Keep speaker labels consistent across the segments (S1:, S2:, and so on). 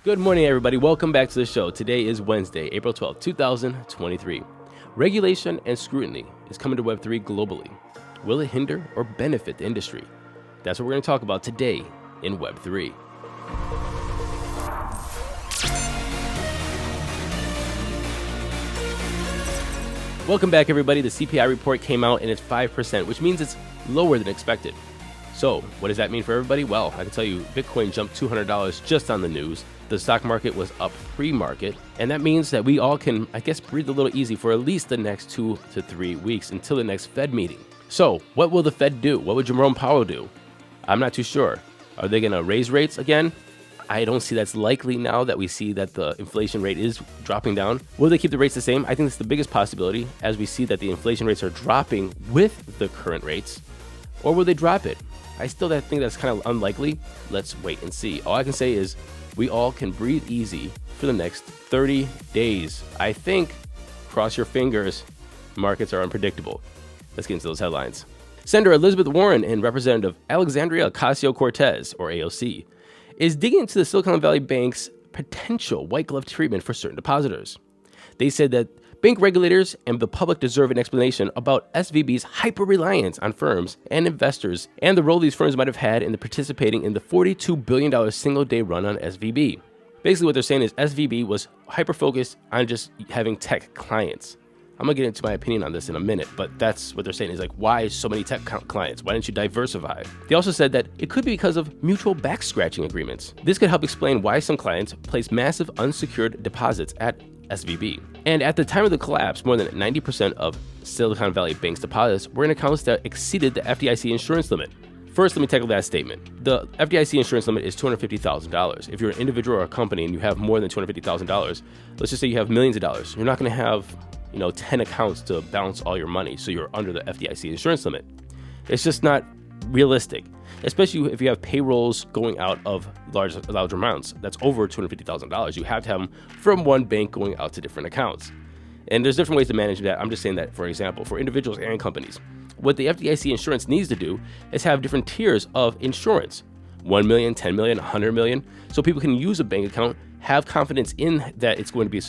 S1: Good morning, everybody. Welcome back to the show. Today is Wednesday, April 12th, 2023. Regulation and scrutiny is coming to Web3 globally. Will it hinder or benefit the industry? That's what we're going to talk about today in Web3. Welcome back, everybody. The CPI report came out and it's 5%, which means it's lower than expected. So what does that mean for everybody? Well, I can tell you Bitcoin jumped $200 just on the news. The stock market was up pre-market, and that means that we all can, breathe a little easy for at least the next 2 to 3 weeks until the next Fed meeting. So what will the Fed do? What would Jerome Powell do? I'm not too sure. Are they going to raise rates again? I don't see that's likely now that we see that the inflation rate is dropping down. Will they keep the rates the same? I think that's the biggest possibility as we see that the inflation rates are dropping with the current rates. Or will they drop it? I still think that's kind of unlikely. Let's wait and see. All I can say is we all can breathe easy for the next 30 days. I think, cross your fingers, markets are unpredictable. Let's get into those headlines. Senator Elizabeth Warren and Representative Alexandria Ocasio-Cortez, or AOC, is digging into the Silicon Valley Bank's potential white glove treatment for certain depositors. They said that bank regulators and the public deserve an explanation about SVB's hyper-reliance on firms and investors and the role these firms might have had in participating in the $42 billion single-day run on SVB. Basically, what they're saying is SVB was hyper-focused on just having tech clients. I'm going to get into my opinion on this in a minute, but that's what they're saying is like, why so many tech clients? Why didn't you diversify? They also said that it could be because of mutual back-scratching agreements. This could help explain why some clients place massive unsecured deposits at SVB. And at the time of the collapse, more than 90% of Silicon Valley Bank's deposits were in accounts that exceeded the FDIC insurance limit. First, let me tackle that statement. The FDIC insurance limit is $250,000. If you're an individual or a company and you have more than $250,000, let's just say you have millions of dollars, you're not going to have 10 accounts to balance all your money, so you're under the FDIC insurance limit. It's just not realistic, especially if you have payrolls going out of large amounts. That's over $250,000. You have to have them from one bank going out to different accounts. And there's different ways to manage that. I'm just saying that, for example, for individuals and companies, what the FDIC insurance needs to do is have different tiers of insurance, 1 million, 10 million, 100 million, so people can use a bank account, have confidence in that it's going to be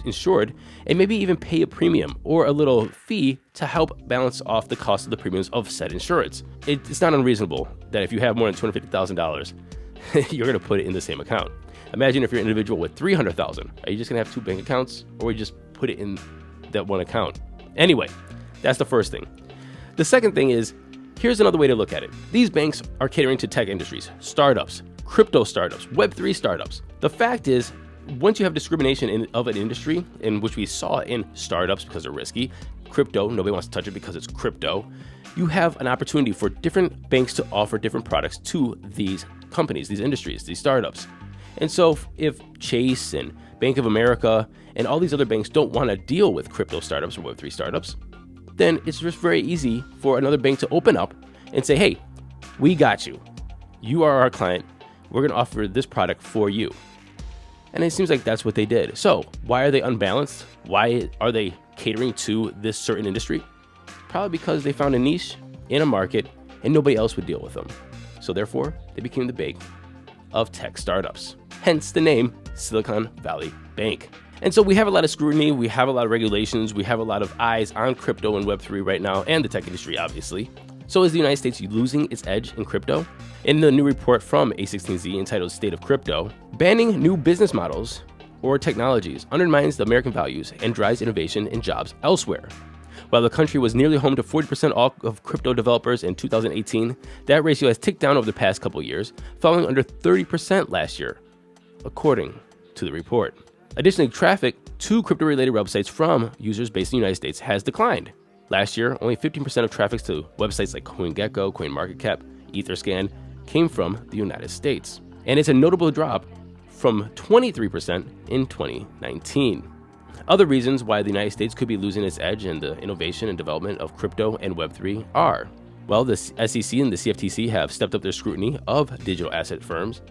S1: insured, and maybe even pay a premium or a little fee to help balance off the cost of the premiums of said insurance. It's not unreasonable that if you have more than $250,000, you're going to put it in the same account. Imagine if you're an individual with $300,000. Are you just going to have two bank accounts, or you just put it in that one account? Anyway, that's the first thing. The second thing is, here's another way to look at it. These banks are catering to tech industries, startups, crypto startups, Web3 startups. The fact is, once you have discrimination of an industry, in which we saw in startups because they're risky, crypto, nobody wants to touch it because it's crypto, you have an opportunity for different banks to offer different products to these companies, these industries, these startups. And so if Chase and Bank of America and all these other banks don't want to deal with crypto startups or Web3 startups, then it's just very easy for another bank to open up and say, hey, we got you. You are our client. We're going to offer this product for you. And it seems like that's what they did. So why are they unbalanced? Why are they catering to this certain industry? Probably because they found a niche in a market and nobody else would deal with them. So therefore, they became the bank of tech startups. Hence the name Silicon Valley Bank. And so we have a lot of scrutiny, we have a lot of regulations, we have a lot of eyes on crypto and Web3 right now, and the tech industry, obviously. So is the United States losing its edge in crypto? In the new report from A16Z entitled State of Crypto, banning new business models or technologies undermines the American values and drives innovation and jobs elsewhere. While the country was nearly home to 40% of crypto developers in 2018, that ratio has ticked down over the past couple years, falling under 30% last year, according to the report. Additionally, traffic to crypto-related websites from users based in the United States has declined. Last year, only 15% of traffic to websites like CoinGecko, CoinMarketCap, Etherscan came from the United States. And it's a notable drop from 23% in 2019. Other reasons why the United States could be losing its edge in the innovation and development of crypto and Web3 are, well, the SEC and the CFTC have stepped up their scrutiny of digital asset firms.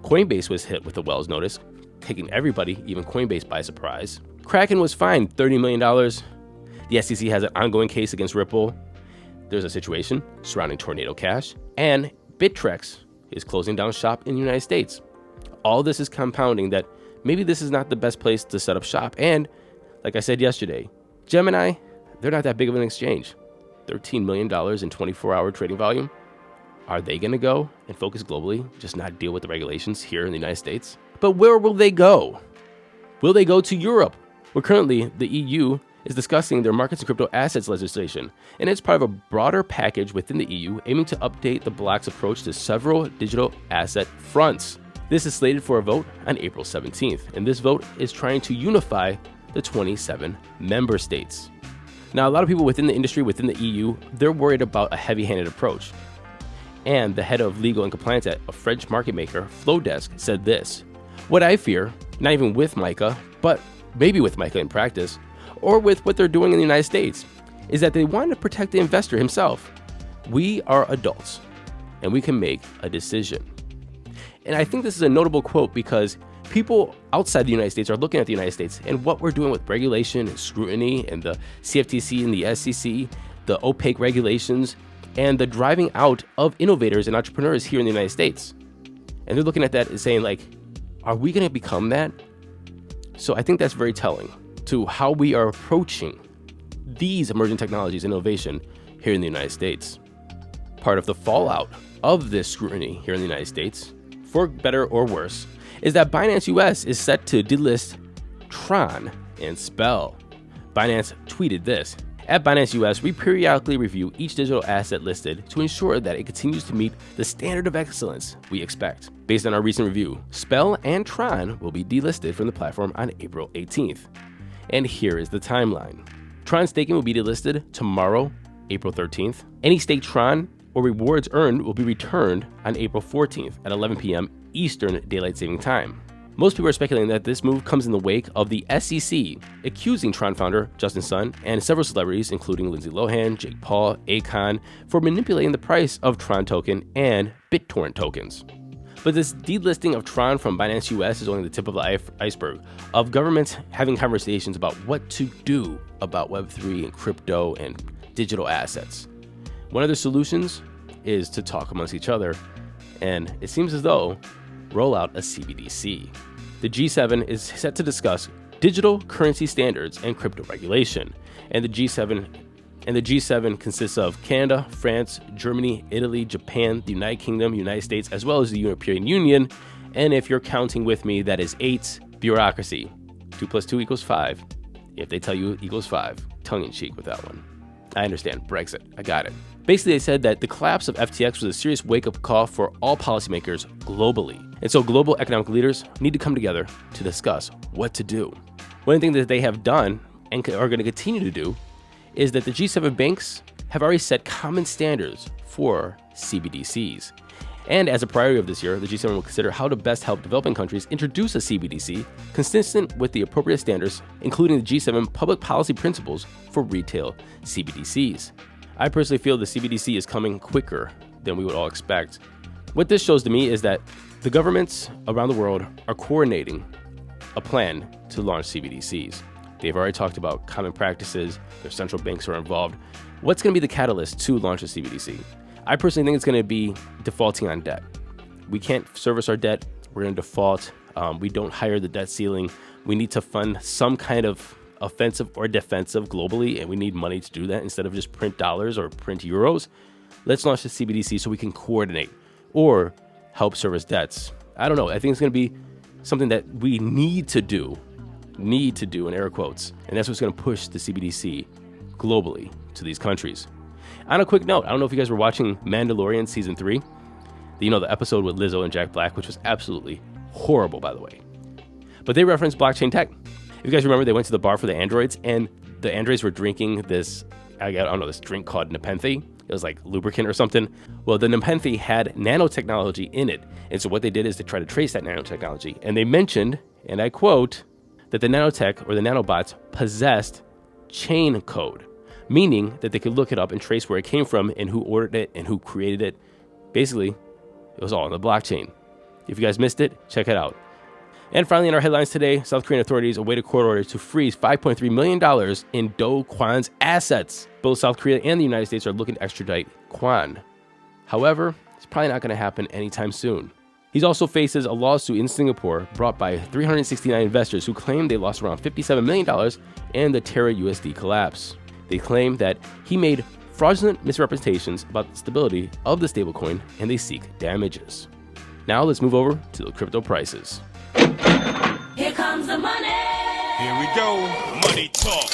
S1: Coinbase was hit with a Wells notice, taking everybody, even Coinbase, by surprise. Kraken was fined $30 million. The SEC has an ongoing case against Ripple. There's a situation surrounding Tornado Cash. And Bittrex is closing down shop in the United States. All this is compounding that maybe this is not the best place to set up shop. And like I said yesterday, Gemini, they're not that big of an exchange. $13 million in 24-hour trading volume. Are they going to go and focus globally, just not deal with the regulations here in the United States? But where will they go? Will they go to Europe? Well, currently, the EU is discussing their markets and crypto assets legislation, and it's part of a broader package within the EU aiming to update the bloc's approach to several digital asset fronts. This is slated for a vote on April 17th, and this vote is trying to unify the 27 member states. Now, a lot of people within the industry, within the EU, they're worried about a heavy-handed approach. And the head of legal and compliance at a French market maker, Flowdesk, said this: "What I fear, not even with MiCA, but maybe with MiCA in practice, or with what they're doing in the United States, is that they want to protect the investor himself. We are adults, and we can make a decision." And I think this is a notable quote because people outside the United States are looking at the United States and what we're doing with regulation and scrutiny and the CFTC and the SEC, the opaque regulations, and the driving out of innovators and entrepreneurs here in the United States. And they're looking at that and saying, like, are we going to become that? So I think that's very telling to how we are approaching these emerging technologies and innovation here in the United States. Part of the fallout of this scrutiny here in the United States, for better or worse, is that Binance US is set to delist Tron and Spell. Binance tweeted this: "At Binance US, we periodically review each digital asset listed to ensure that it continues to meet the standard of excellence we expect. Based on our recent review, Spell and Tron will be delisted from the platform on April 18th. And here is the timeline. Tron staking will be delisted tomorrow, April 13th. Any staked Tron or rewards earned will be returned on April 14th at 11 p.m. Eastern Daylight Saving Time. Most people are speculating that this move comes in the wake of the SEC accusing Tron founder Justin Sun and several celebrities, including Lindsay Lohan, Jake Paul, Akon, for manipulating the price of Tron token and BitTorrent tokens. But this delisting of Tron from Binance US is only the tip of the iceberg of governments having conversations about what to do about Web3 and crypto and digital assets. One of the solutions is to talk amongst each other, and it seems as though roll out a CBDC. The G7 is set to discuss digital currency standards and crypto regulation, and the G7 consists of Canada, France, Germany, Italy, Japan, the United Kingdom, United States, as well as the European Union. And if you're counting with me, that is 8. Bureaucracy. 2 + 2 = 5. If they tell you equals 5, tongue-in-cheek with that one. I understand, Brexit, I got it. Basically, they said that the collapse of FTX was a serious wake-up call for all policymakers globally. And so global economic leaders need to come together to discuss what to do. One thing that they have done and are going to continue to do is that the G7 banks have already set common standards for CBDCs. And as a priority of this year, the G7 will consider how to best help developing countries introduce a CBDC consistent with the appropriate standards, including the G7 public policy principles for retail CBDCs. I personally feel the CBDC is coming quicker than we would all expect. What this shows to me is that the governments around the world are coordinating a plan to launch CBDCs. They've already talked about common practices, their central banks are involved. What's going to be the catalyst to launch a CBDC? I personally think it's going to be defaulting on debt. We can't service our debt, we're going to default. We don't hire the debt ceiling. We need to fund some kind of offensive or defensive globally, and we need money to do that instead of just print dollars or print euros. Let's launch the CBDC so we can coordinate or help service debts. I don't know. I think it's going to be something that we need to do in air quotes, and that's what's going to push the CBDC globally to these countries. On a quick note, I don't know if you guys were watching Mandalorian Season 3, the episode with Lizzo and Jack Black, which was absolutely horrible, by the way. But they referenced blockchain tech. If you guys remember, they went to the bar for the androids, and the androids were drinking this drink called Nepenthe. It was like lubricant or something. Well, the Nepenthe had nanotechnology in it. And so what they did is to try to trace that nanotechnology. And they mentioned, and I quote, that the nanotech or the nanobots possessed chain code, meaning that they could look it up and trace where it came from and who ordered it and who created it. Basically, it was all on the blockchain. If you guys missed it, check it out. And finally, in our headlines today, South Korean authorities await a court order to freeze $5.3 million in Kwon's assets. Both South Korea and the United States are looking to extradite Kwon. However, it's probably not going to happen anytime soon. He also faces a lawsuit in Singapore brought by 369 investors who claim they lost around $57 million in the Terra USD collapse. They claim that he made fraudulent misrepresentations about the stability of the stablecoin, and they seek damages. Now let's move over to the crypto prices.
S2: Here comes the money.
S3: Here we go. Money talk.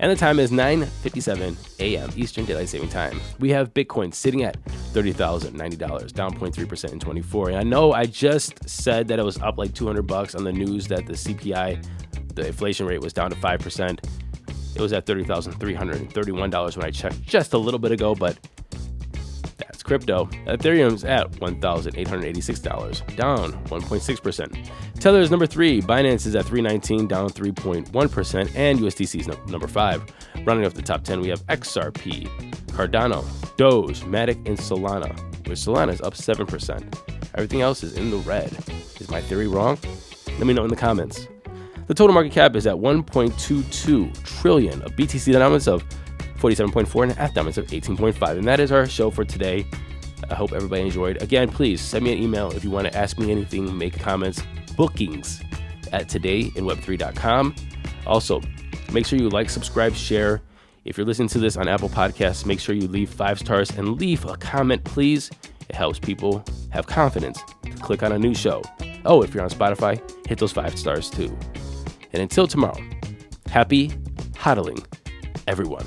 S1: And the time is 9:57 a.m. Eastern Daylight Saving Time. We have Bitcoin sitting at $30,090, down 0.3% in 24. And I know I just said that it was up like $200 on the news that the CPI, the inflation rate, was down to 5%. It was at $30,331 when I checked just a little bit ago, but that's crypto. Ethereum's at $1,886, down 1.6%. Tether is number 3. Binance is at $319, down 3.1%. And USDC is number 5. Running off the top 10, we have XRP, Cardano, Doge, Matic, and Solana, which Solana is up 7%. Everything else is in the red. Is my theory wrong? Let me know in the comments. The total market cap is at 1.22 trillion, a BTC dominance of 47.4 and an F dominance of 18.5. And that is our show for today. I hope everybody enjoyed. Again, please send me an email if you want to ask me anything, make comments, bookings at todayinweb3.com. Also, make sure you like, subscribe, share. If you're listening to this on Apple Podcasts, make sure you leave 5 stars and leave a comment, please. It helps people have confidence to click on a new show. Oh, if you're on Spotify, hit those 5 stars too. And until tomorrow, happy hodling, everyone.